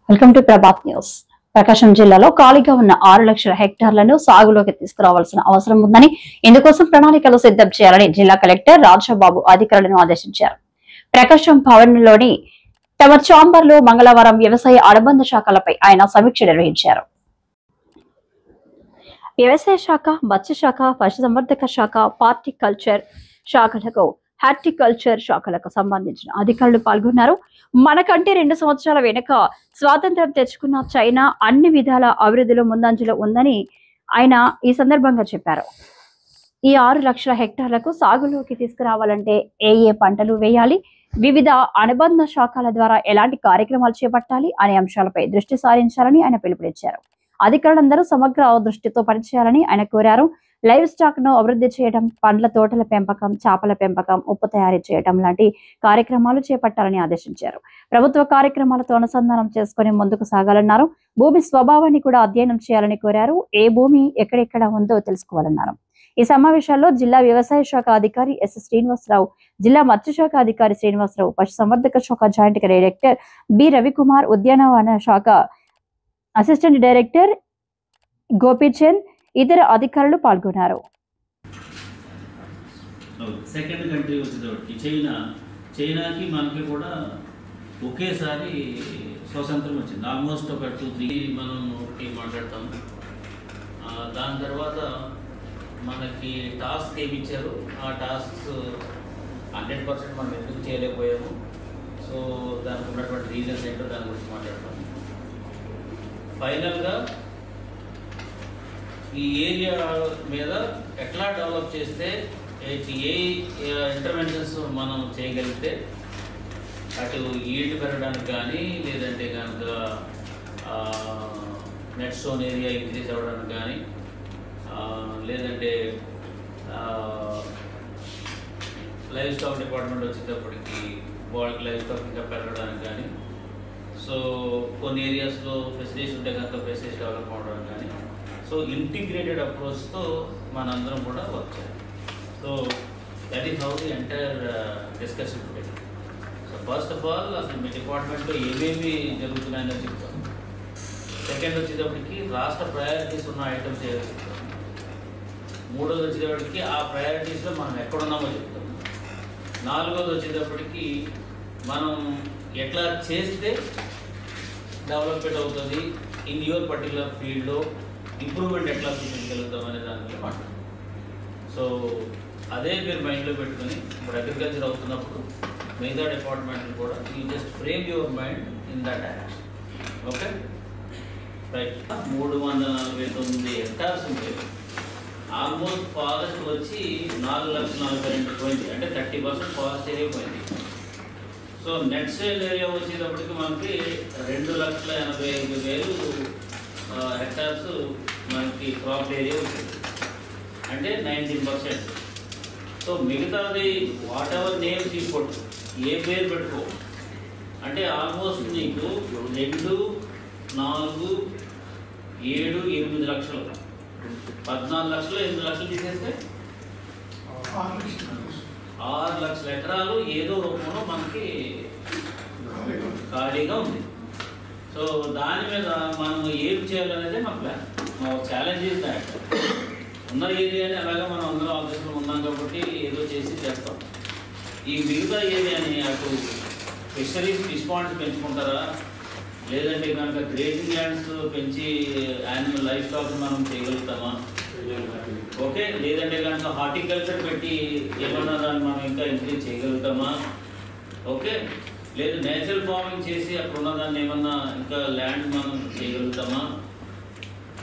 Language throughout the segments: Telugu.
Welcome to Prabhat News. Prakasam జిల్లాలో ఖాళీగా ఉన్న 6 లక్షల హెక్టార్లను సాగులోకి తీసుకురావాల్సిన అవసరం ఉందని, ఇందుకోసం ప్రణాళికలు సిద్ధం చేయాలని జిల్లా కలెక్టర్ రాజాబాబు అధికారులను ఆదేశించారు. ప్రకాశం భవన్లోని తమ ఛాంబర్ లో మంగళవారం వ్యవసాయ అనుబంధ శాఖలపై ఆయన సమీక్ష నిర్వహించారు. వ్యవసాయ శాఖ, మత్స్య శాఖ, పశుసంవర్ధక శాఖ, హార్టికల్చర్ శాఖలకు హార్టికల్చర్ శాఖలకు సంబంధించిన అధికారులు పాల్గొన్నారు. మనకంటే 2 సంవత్సరాల వెనుక స్వాతంత్ర్యం తెచ్చుకున్న చైనా అన్ని విధాల అభివృద్ధిలో ముందంజలో ఉందని ఆయన ఈ సందర్భంగా చెప్పారు. ఈ 6 లక్షల హెక్టార్లకు సాగులోకి తీసుకురావాలంటే ఏ పంటలు వేయాలి, వివిధ అనుబంధ శాఖల ద్వారా ఎలాంటి కార్యక్రమాలు చేపట్టాలి అనే అంశాలపై దృష్టి సారించాలని ఆయన పిలుపునిచ్చారు. అధికారులందరూ సమగ్ర దృష్టితో పనిచేయాలని ఆయన కోరారు. లైవ్ స్టాక్ ను అభివృద్ధి చేయడం, పండ్ల తోటల పెంపకం, చేపల పెంపకం, ఉప్పు తయారీ చేయడం లాంటి కార్యక్రమాలు చేపట్టాలని ఆదేశించారు. ప్రభుత్వ కార్యక్రమాలతో అనుసంధానం చేసుకుని ముందుకు సాగాలన్నారు. భూమి స్వభావాన్ని కూడా అధ్యయనం చేయాలని కోరారు. ఏ భూమి ఎక్కడెక్కడ ఉందో తెలుసుకోవాలన్నారు. ఈ సమావేశాల్లో జిల్లా వ్యవసాయ శాఖ అధికారి ఎస్ శ్రీనివాసరావు, జిల్లా మత్స్యశాఖ అధికారి శ్రీనివాసరావు, పశుసంవర్ధక శాఖ జాయింట్ డైరెక్టర్ బి రవికుమార్, ఉద్యానవన శాఖ అసిస్టెంట్ డైరెక్టర్ గోపీచంద్, ఇతర అధికారులు పాల్గొన్నారు. సెకండ్ కంట్రీ వచ్చేటప్పటికి చైనాకి మనకి కూడా ఒకేసారి స్వాతంత్రం వచ్చింది. ఆల్మోస్ట్ ఒక 2-3 మనం మాట్లాడతాం. దాని తర్వాత మనకి టాస్క్ ఏమి ఇచ్చారు, ఆ టాస్క్ 100% మనం ఎందుకు చేయలేకపోయాము, సో దానికి ఉన్నటువంటి రీజన్స్ ఏంటో దాని గురించి మాట్లాడతాం. ఫైనల్గా ఈ ఏరియా మీద ఎట్లా డెవలప్ చేస్తే ఏ ఇంటర్వెన్షన్స్ మనం చేయగలిగితే అటు ఈల్డ్ పెరగడానికి కానీ, లేదంటే కనుక నెట్ స్టోన్ ఏరియా ఇంక్రీజ్ అవ్వడానికి కానీ, లేదంటే లైవ్ స్టాక్ డిపార్ట్మెంట్ వచ్చేటప్పటికి వాళ్ళకి లైవ్ స్టాక్ ఇంకా పెరగడానికి కానీ, సో కొన్ని ఏరియాస్లో ఫెసిలిటీస్ ఉంటే కనుక ఫెసిలిటీస్ డెవలప్ అవ్వడానికి కానీ, సో ఇంటిగ్రేటెడ్ అప్రోచ్తో మనందరం కూడా వర్క్ చేయాలి. So that is how the entire discussion today. So first of all అసలు మీ డిపార్ట్మెంట్లో ఏమేమి జరుగుతున్నాయని చెప్తాం. సెకండ్ వచ్చేటప్పటికి రాష్ట్ర ప్రయారిటీస్ ఉన్న ఐటమ్స్ ఏదో చెప్తాం. మూడోది వచ్చేటప్పటికి ఆ ప్రయారిటీస్లో మనం ఎక్కడున్నామో చెప్తాం. నాలుగోది వచ్చేటప్పటికి మనం ఎట్లా చేస్తే డెవలప్మెంట్ అవుతుంది, ఇన్ యువర్ పర్టికులర్ ఫీల్డ్లో ఇంప్రూవ్మెంట్ ఎట్లా చూపించగలుగుతాం అనే దాని మీద మాట్లాడతాం. సో అదే మీరు మైండ్లో పెట్టుకొని ఇప్పుడు అగ్రికల్చర్ అవుతున్నప్పుడు మిగతా డిపార్ట్మెంట్ కూడా you just frame your mind in that direction. Okay right. 349 hectares ఉంటాయి. ఆల్మోస్ట్ ఫారెస్ట్ వచ్చి 4,42,000 పోయింది, అంటే 30% ఫారెస్ట్ ఏరియా పోయింది. సో నెట్ సేల్ ఏరియా వచ్చేటప్పటికి మనకి 2,85,000 హెక్టార్స్ మనకి క్రాప్ ఏరియా వచ్చింది, అంటే 19%. సో మిగతాది వాట్ ఎవర్ నేమ్ తీసుకోవచ్చు, ఏ పేరు పెట్టుకో, అంటే ఆల్మోస్ట్ నీకు 2, 4, 7, 8 లక్షలు, 14 లక్షలు, 8 లక్షలు తీసేస్తే 6 లక్షల ఎకరాలు ఏదో రూపంలో మనకి ఖాళీగా ఉంది. సో దాని మీద మనం ఏం చేయాలనేది మన ప్లాన్. మా ఛాలెంజ్ ఇస్ దాట్ ఉన్న ఏరియాని అలాగే మనం అందరం ఆఫీసులో ఉన్నాం కాబట్టి ఏదో చేసి చేస్తాం. ఈ మిగతా ఏరియాని అటు ఫిషరీస్, ఫిష్ పాండ్స్ పెంచుకుంటారా, లేదంటే కనుక గ్రేజింగ్ ల్యాండ్స్ పెంచి యానిమల్ లైఫ్ స్టాక్ మనం చేయగలుగుతామా, ఓకే, లేదంటే కనుక హార్టికల్చర్ పెట్టి ఏమన్నా దాన్ని మనం ఇంకా ఇంక్రీజ్ చేయగలుగుతామా, ఓకే, లేదు నేచురల్ ఫార్మింగ్ చేసి అక్కడ ఉన్నదాన్ని ఏమన్నా ఇంకా ల్యాండ్ మనం చేయగలుగుతామా,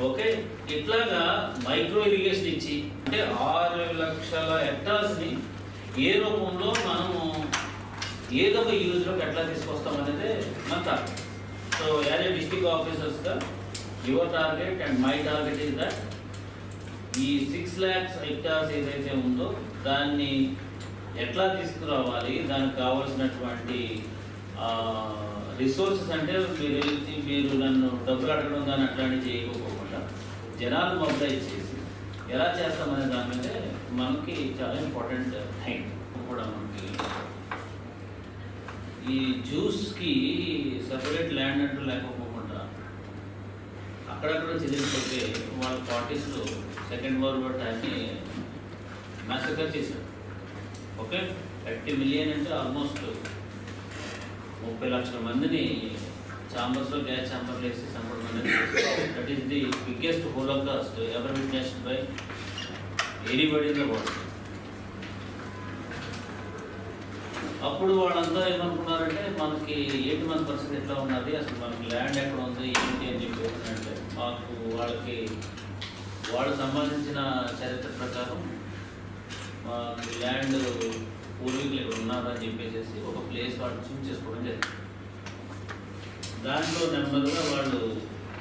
ఓకే. ఇట్లాగా మైక్రో ఇరిగేషన్ ఇచ్చి అంటే 6 లక్షల హెక్టార్స్ని ఏ రూపంలో మనము ఏదో ఒక యూజ్లోకి ఎట్లా తీసుకొస్తాం అనేది మన target. So as a district ఆఫీసర్స్గా your target and my target is that ఈ 6 lakhs హెక్టార్స్ ఏదైతే ఉందో దాన్ని ఎట్లా తీసుకురావాలి, దానికి కావాల్సినటువంటి రిసోర్సెస్, అంటే మీరు నన్ను డబ్బులు అడగడం కానీ అట్లాంటివి చేయకపోకుండా జనాలు మొబిలైజ్ చేసి ఎలా చేస్తామనే దాని మీద మనకి చాలా ఇంపార్టెంట్ థింగ్ కూడా మనకి ఈ జ్యూస్కి సపరేట్ ల్యాండ్ అంటూ లేకపోకుండా అక్కడక్కడ చెదిరిపోతే వాళ్ళ పార్టీస్లో సెకండ్ వరల్డ్ వార్ టైంని మ్యాసకర్ చేశారు. ఓకే, 30 మిలియన్ అంటే ఆల్మోస్ట్ 30 లక్షల మందిని ఛాంబర్స్లో గ్యాస్ ఛాంబర్లు వేసి చంపడం అనేది that is the biggest Holocaust ever witnessed by anybody in the world. అప్పుడు వాళ్ళంతా ఏమనుకున్నారంటే మనకి ఏంటి మన పరిస్థితి ఎట్లా ఉన్నది, అసలు మనకి ల్యాండ్ ఎక్కడ ఉంది ఏంటి అని చెప్పి అంటే మాకు వాళ్ళకి సంబంధించిన చరిత్ర ప్రకారం మాకు ల్యాండ్ పూర్వీకులు ఇక్కడ ఉన్నారని చెప్పేసి ఒక ప్లేస్ వాళ్ళు చూస్ చేసుకోవడం జరిగింది. దాంట్లో నెమ్మదిగా వాళ్ళు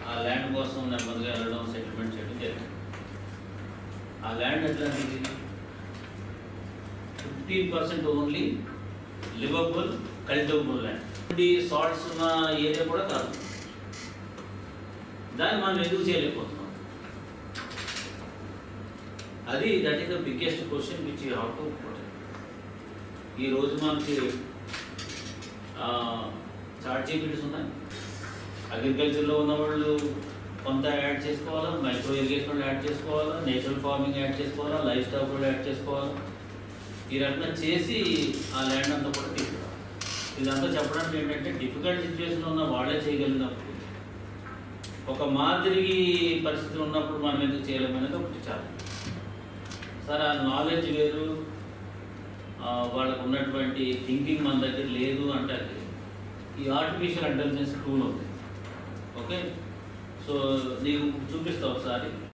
ఆ ల్యాండ్ కోసం నెమ్మదిగా వెళ్ళడం, సెటిల్మెంట్ చేయడం జరిగింది. ఆ ల్యాండ్ ఎట్లాంటిది 15% only livable cultivable land. Salts ఉన్న ఏరియా కూడా కాదు. దాన్ని మనం ఎందుకు చేయలేకపోతున్నాం? అది that is the biggest question which you have to protect. ఈరోజు మనకి చార్ట్ జీపీటీస్ ఉన్నాయి. అగ్రికల్చర్లో ఉన్న వాళ్ళు కొంత యాడ్ చేసుకోవాలా, మైక్రో ఇరిగేషన్ యాడ్ చేసుకోవాలా, నేచురల్ ఫార్మింగ్ యాడ్ చేసుకోవాలా, లైఫ్ స్టాక్ కూడా యాడ్ చేసుకోవాలా. ఈ రకంగా చేసి ఆ ల్యాండ్ అంతా కూడా తీసుకురావాలి. ఇదంతా చెప్పడానికి ఏంటంటే డిఫికల్ట్ సిచ్యువేషన్లో ఉన్న వాళ్ళే చేయగలిగినప్పుడు, ఒక మాదిరి పరిస్థితులు ఉన్నప్పుడు మనం ఎందుకు చేయలేమనేది ఒకటి చాలా. సరే, ఆ నాలెడ్జ్ వేరు, వాళ్ళకు ఉన్నటువంటి థింకింగ్ మన దగ్గర లేదు అంటే ఈ ఆర్టిఫిషియల్ ఇంటెలిజెన్స్ టూల్ ఉంది. ఓకే, సో నీకు చూపిస్తా ఒకసారి.